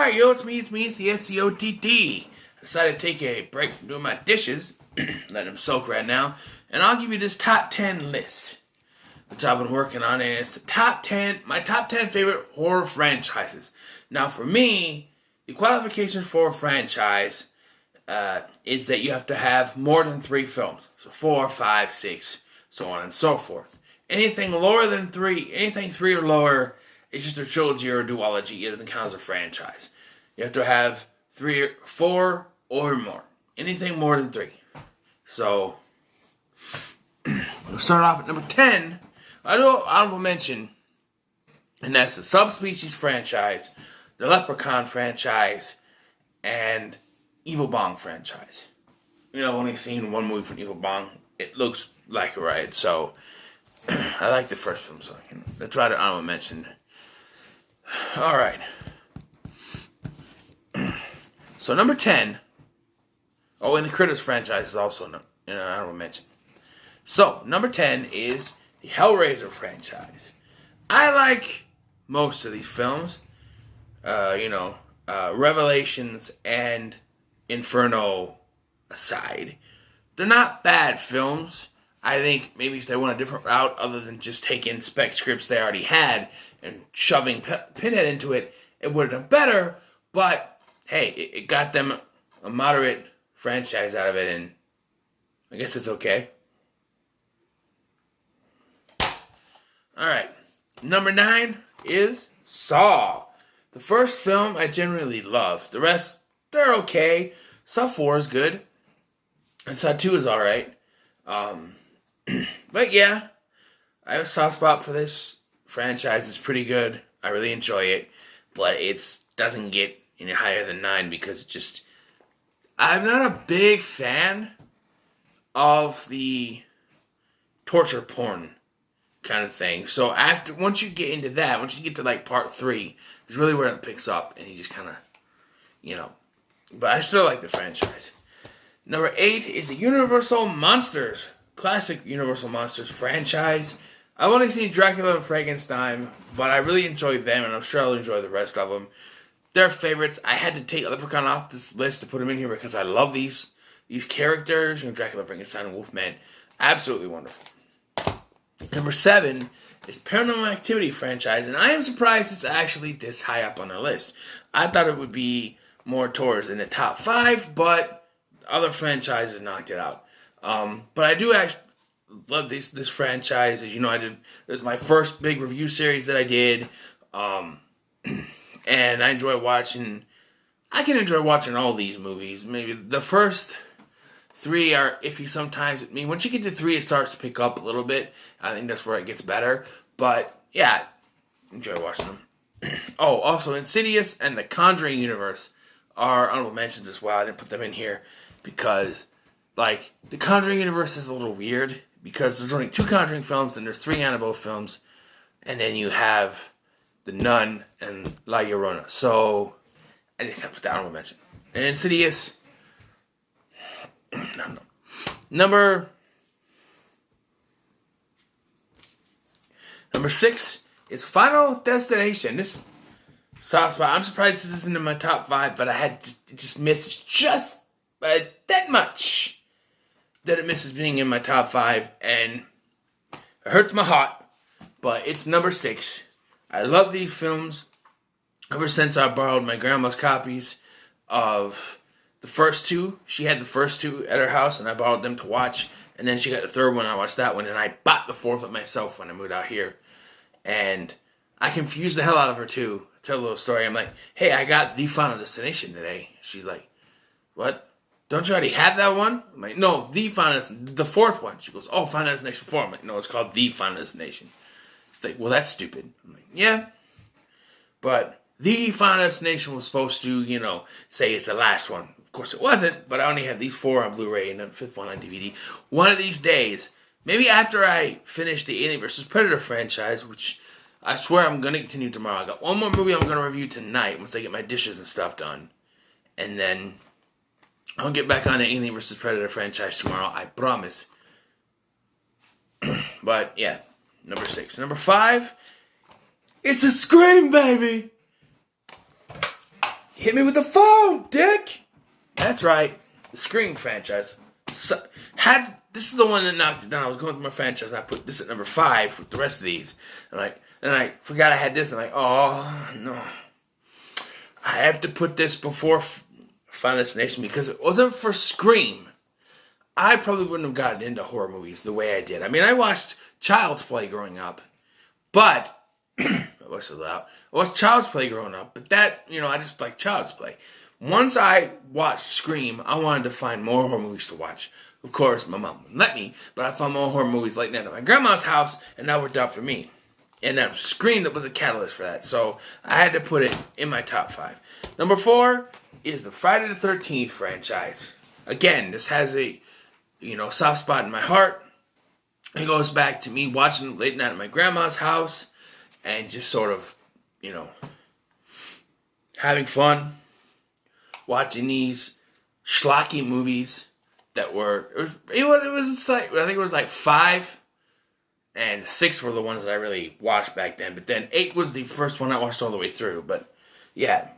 Alright, yo, it's me, it's the SCOTT. I decided to take a break from doing my dishes, letting them soak right now, and I'll give you this top 10 list, which I've been working on, and it's my top 10 favorite horror franchises. Now, for me, the qualification for a franchise is that you have to have more than 3 films. So 4, 5, 6, so on and so forth. Anything lower than 3, anything 3 or lower, it's just a trilogy or a duology. It doesn't count as a franchise. You have to have 3, 4, or more. Anything more than 3. So, we'll start off at number 10. I do an honorable mention, and that's the Subspecies franchise, the Leprechaun franchise, and Evil Bong franchise. You know, I've only seen one movie from Evil Bong. It looks like a ride, so I like the first film, so that's why the honorable mention. Alright. So number 10. Oh, and the Critters franchise is also an honorable mention. So, number 10 is the Hellraiser franchise. I like most of these films. Revelations and Inferno aside. They're not bad films. I think maybe if they went a different route other than just taking spec scripts they already had and shoving Pinhead into it, it would have done better. But, hey, it got them a moderate franchise out of it, and I guess it's okay. Alright, number 9 is Saw. The first film I generally love. The rest, they're okay. Saw 4 is good. And Saw 2 is alright. But yeah, I have a soft spot for this franchise. It's pretty good. I really enjoy it. But it doesn't get any higher than 9 because I'm not a big fan of the torture porn kind of thing. So once you get into that, once you get to like part 3, is really where it picks up, and you just kind of, But I still like the franchise. Number 8 is the Universal Monsters. Classic Universal Monsters franchise. I've only seen Dracula and Frankenstein, but I really enjoy them, and I'm sure I'll enjoy the rest of them. They're favorites. I had to take Leprechaun off this list to put them in here because I love these characters. Dracula, Frankenstein, and Wolfman. Absolutely wonderful. Number 7 is Paranormal Activity franchise, and I am surprised it's actually this high up on the list. I thought it would be more towards in the top 5, but other franchises knocked it out. But I do actually love this franchise. As you know, this was my first big review series that I did, and I enjoy watching. I can enjoy watching all these movies. Maybe the first 3 are iffy sometimes. I mean, once you get to 3, it starts to pick up a little bit. I think that's where it gets better. But yeah, enjoy watching them. Oh, also Insidious and the Conjuring universe are honorable mentions as well. I didn't put them in here because, the Conjuring universe is a little weird because there's only 2 Conjuring films and there's 3 Annabelle films, and then you have The Nun and La Llorona. So I just kind of put that honorable mention. And Insidious. No. Number 6 is Final Destination. This soft spot. I'm surprised this isn't in my top 5, but I had just missed just that much that it misses being in my top 5, and it hurts my heart, but it's number 6. I love these films ever since I borrowed my grandma's copies of the first 2. She had the first 2 at her house, and I borrowed them to watch, and then she got the 3rd one, I watched that one, and I bought the 4th one myself when I moved out here, and I confused the hell out of her too. Tell a little story. I'm like, hey, I got the Final Destination today. She's like, what? Don't you already have that one? I'm like, no, the 4th one. She goes, oh, Final Destination 4. I'm like, no, it's called the Final Destination. She's like, well, that's stupid. I'm like, yeah. But the Final Destination was supposed to, say it's the last one. Of course it wasn't, but I only have these 4 on Blu-ray and the 5th one on DVD. One of these days, maybe after I finish the Alien vs. Predator franchise, which I swear I'm going to continue tomorrow. I got one more movie I'm going to review tonight once I get my dishes and stuff done. And then I'll get back on the Alien vs. Predator franchise tomorrow, I promise. But, yeah, number 6. Number 5, it's a Scream, baby! Hit me with the phone, dick! That's right. The Scream franchise. This is the one that knocked it down. I was going through my franchise and I put this at number 5 with the rest of these. And I forgot I had this and oh no. I have to put this before Final Destination because it wasn't for Scream. I probably wouldn't have gotten into horror movies the way I did. I mean, I watched Child's Play growing up, but I watched Child's Play growing up, but that, I just like Child's Play. Once I watched Scream, I wanted to find more horror movies to watch. Of course, my mom wouldn't let me, but I found more horror movies like that at my grandma's house, and that worked out for me. And that Scream that was a catalyst for that, so I had to put it in my top 5. Number 4 is the Friday the 13th franchise. Again, this has a soft spot in my heart. It goes back to me watching late night at my grandma's house and just sort of, having fun, watching these schlocky movies that were, it was like, I think it was like 5 and 6 were the ones that I really watched back then. But then 8 was the first one I watched all the way through. But yeah,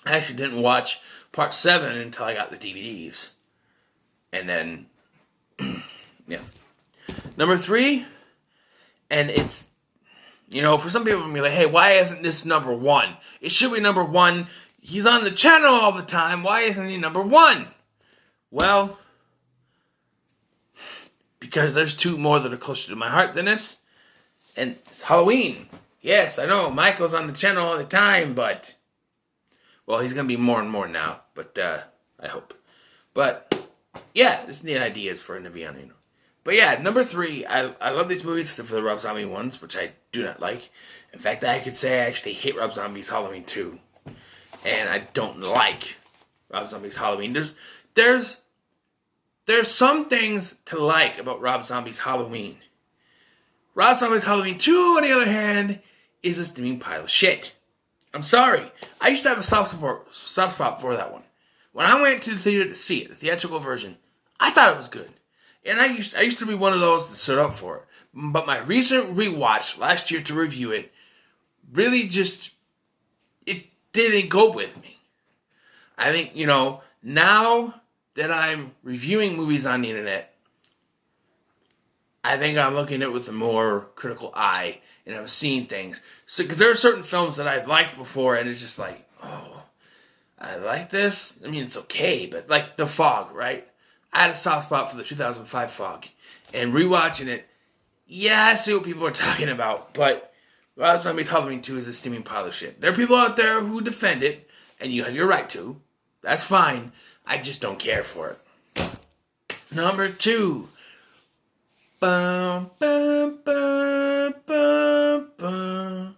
I actually didn't watch part 7 until I got the DVDs. And then, yeah. Number 3, and it's, for some people it'll be like, hey, why isn't this number 1? It should be number 1. He's on the channel all the time. Why isn't he number 1? Well, because there's 2 more that are closer to my heart than this. And it's Halloween. Yes, I know, Michael's on the channel all the time, but, well, he's going to be more and more now. But, I hope. But yeah, just need ideas for him to be on, But yeah, number 3, I love these movies except for the Rob Zombie ones, which I do not like. In fact, I could say I actually hate Rob Zombie's Halloween 2. And I don't like Rob Zombie's Halloween. There's some things to like about Rob Zombie's Halloween. Rob Zombie's Halloween 2, on the other hand, is a steaming pile of shit. I'm sorry. I used to have a soft spot for that one. When I went to the theater to see it, the theatrical version, I thought it was good. And I used to be one of those that stood up for it. But my recent rewatch last year to review it really just, it didn't go with me. I think, now that I'm reviewing movies on the internet, I think I'm looking at it with a more critical eye and I'm seeing things. So, because there are certain films that I've liked before and it's just like, oh, I like this. I mean, it's okay, but like The Fog, right? I had a soft spot for the 2005 Fog. And rewatching it, yeah, I see what people are talking about, but Rob Zombie's Halloween 2 is a steaming pile of shit. There are people out there who defend it, and you have your right to. That's fine. I just don't care for it. Number 2. Bum, bum, bum, bum, bum.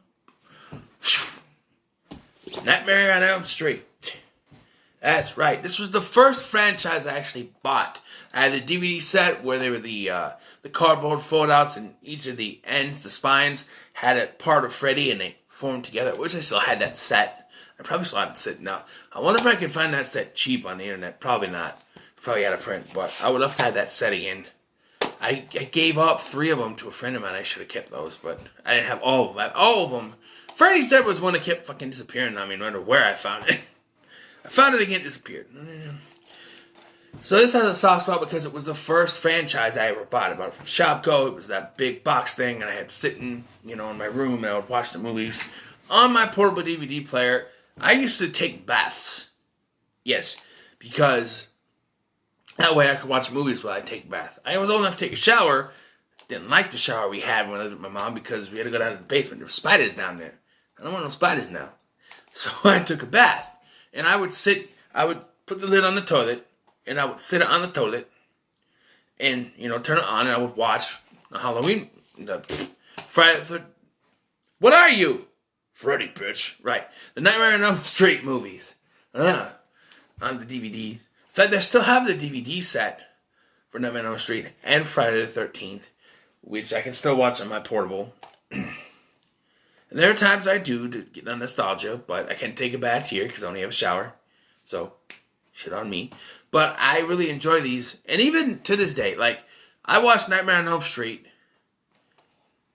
Nightmare on Elm Street. That's right. This was the first franchise I actually bought. I had the DVD set where they were the cardboard foldouts, and each of the ends, the spines, had a part of Freddy, and they formed together. I wish I still had that set. I probably still have it sitting out. I wonder if I can find that set cheap on the internet. Probably not. Probably out of print, but I would have had that set again. I gave up 3 of them to a friend of mine. I should have kept those, but I didn't have all of them. All of them. Freddy's Dead was one that kept fucking disappearing on me, no matter where I found it. I found it again, it disappeared. So this has a soft spot because it was the first franchise I ever bought. I bought it from Shopko. It was that big box thing, and I had to sit in my room, and I would watch the movies on my portable DVD player. I used to take baths. Yes, because that way I could watch movies while I take a bath. I was old enough to take a shower. Didn't like the shower we had when I lived with my mom because we had to go down to the basement. There were spiders down there. I don't want no spiders now. So I took a bath. And I would put the lid on the toilet, and I would sit it on the toilet, and, turn it on, and I would watch the Halloween, Friday, what are you? Freddy, bitch. Right. The Nightmare on Elm Street movies. On the DVD. In fact, I still have the DVD set for Nightmare on Elm Street and Friday the 13th, which I can still watch on my portable. And there are times I do to get on nostalgia, but I can't take a bath here because I only have a shower. So, shit on me. But I really enjoy these. And even to this day, like, I watched Nightmare on Elm Street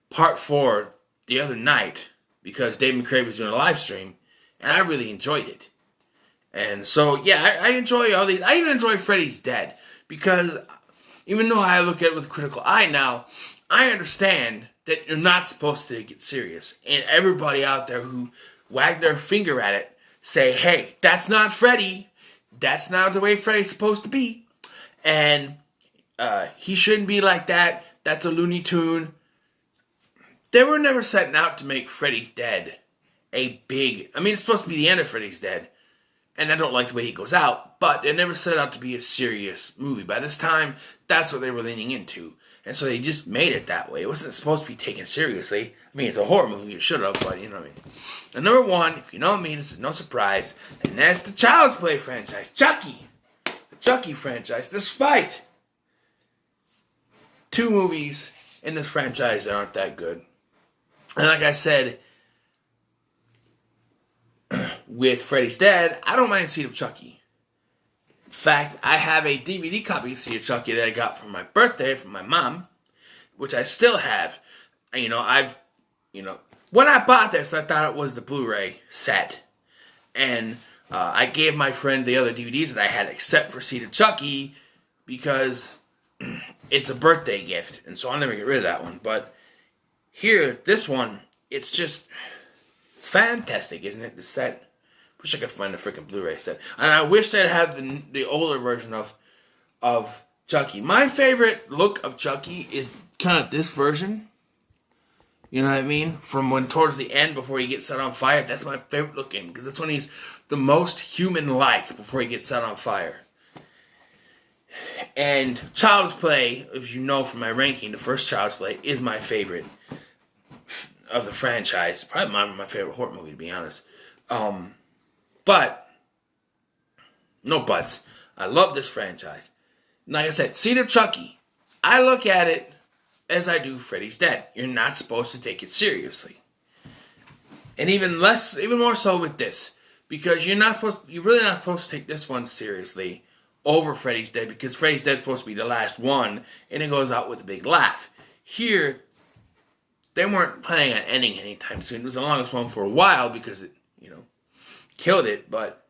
Part 4 the other night because Dave McCrae was doing a live stream. and I really enjoyed it. And so, yeah, I enjoy all these. I even enjoy Freddy's Dead because even though I look at it with a critical eye now, I understand that you're not supposed to get serious. And everybody out there who wag their finger at it say, hey, that's not Freddy. That's not the way Freddy's supposed to be. And he shouldn't be like that. That's a Looney Tune. They were never setting out to make Freddy's Dead a big... I mean, it's supposed to be the end of Freddy's Dead. And I don't like the way he goes out. But they never set out to be a serious movie. By this time, that's what they were leaning into. And so they just made it that way. It wasn't supposed to be taken seriously. I mean, it's a horror movie. It should have, but you know what I mean. And number one, if you know me, this is no surprise. And that's the Child's Play franchise. Chucky. The Chucky franchise. Despite 2 movies in this franchise that aren't that good. And like I said, with Freddy's Dead, I don't mind Seed of Chucky. In fact, I have a DVD copy of Seed of Chucky that I got for my birthday from my mom, which I still have. And, when I bought this, I thought it was the Blu-ray set. And I gave my friend the other DVDs that I had except for Seed of Chucky because it's a birthday gift. And so I'll never get rid of that one. But here, this one, it's fantastic, isn't it? The set. Wish I could find the freaking Blu-ray set. And I wish they'd have the older version of Chucky. My favorite look of Chucky is kind of this version. You know what I mean? From when towards the end before he gets set on fire. That's my favorite looking. Because that's when he's the most human-like before he gets set on fire. And Child's Play, as you know from my ranking, the first Child's Play is my favorite of the franchise. Probably my favorite horror movie, to be honest. But, no buts. I love this franchise. Like I said, Seed of Chucky. I look at it as I do Freddy's Dead. You're not supposed to take it seriously. And even more so with this. Because you're really not supposed to take this one seriously over Freddy's Dead. Because Freddy's Dead is supposed to be the last one. And it goes out with a big laugh. Here, they weren't planning on ending anytime soon. It was the longest one for a while because it, killed it, but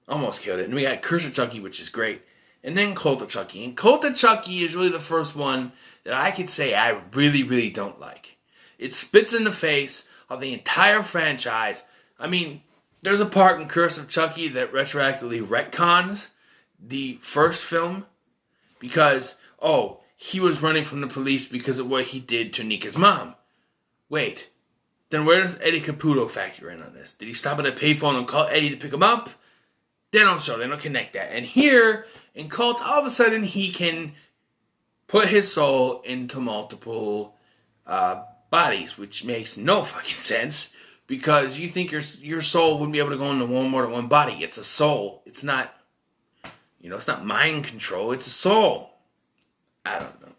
almost killed it. And we got Curse of Chucky, which is great. And then Cult of Chucky. And Cult of Chucky is really the first one that I could say I really, really don't like. It spits in the face of the entire franchise. I mean, there's a part in Curse of Chucky that retroactively retcons the first film because, he was running from the police because of what he did to Nika's mom. Wait, then where does Eddie Caputo factor in on this? Did he stop at a payphone and call Eddie to pick him up? They don't show, they don't connect that. And here, in Cult, all of a sudden he can put his soul into multiple bodies, which makes no fucking sense. Because you think your soul wouldn't be able to go into more than one body. It's a soul. It's not, it's not mind control. It's a soul. I don't know.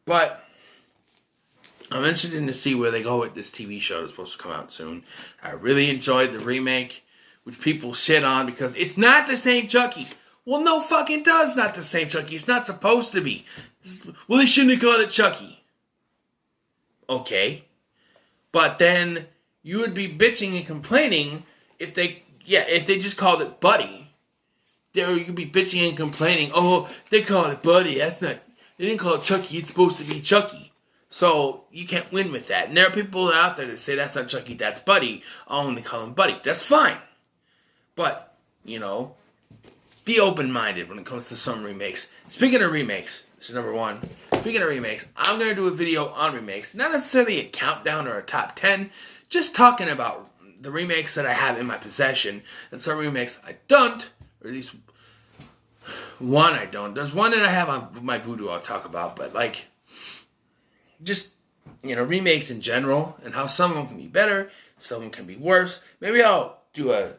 But I'm interested to see where they go with this TV show that's supposed to come out soon. I really enjoyed the remake, which people shit on because it's not the same Chucky. Well, no fucking does not the same Chucky. It's not supposed to be. Well, they shouldn't have called it Chucky. Okay. But then you would be bitching and complaining if they just called it Buddy. You could be bitching and complaining, they called it Buddy. They didn't call it Chucky. It's supposed to be Chucky. So, you can't win with that. And there are people out there that say that's not Chucky, that's Buddy. I'll only call him Buddy. That's fine. But, be open-minded when it comes to some remakes. Speaking of remakes, this is number one. Speaking of remakes, I'm going to do a video on remakes. Not necessarily a countdown or a top 10. Just talking about the remakes that I have in my possession. And some remakes I don't. Or at least one I don't. There's one that I have on my Vudu I'll talk about. But, just, remakes in general, and how some of them can be better, some of them can be worse. Maybe I'll do a,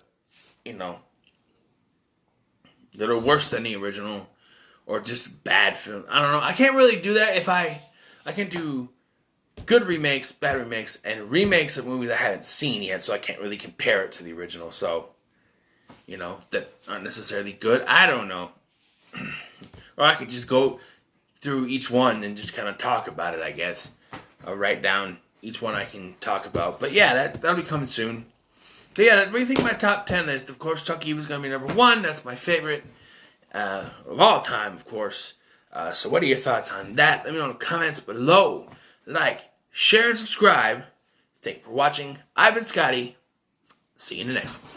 that are worse than the original, or just bad film. I don't know. I can't really do that if I can do good remakes, bad remakes, and remakes of movies I haven't seen yet, so I can't really compare it to the original, so, that aren't necessarily good. I don't know. Or I could just go through each one and just kind of talk about it, I guess. I'll write down each one I can talk about. But yeah, that'll be coming soon. So yeah, rethinking my top 10 list. Of course, Chucky was going to be number 1. That's my favorite of all time, of course. So what are your thoughts on that? Let me know in the comments below. Like, share, and subscribe. Thank you for watching. I've been Scotty. See you in the next one.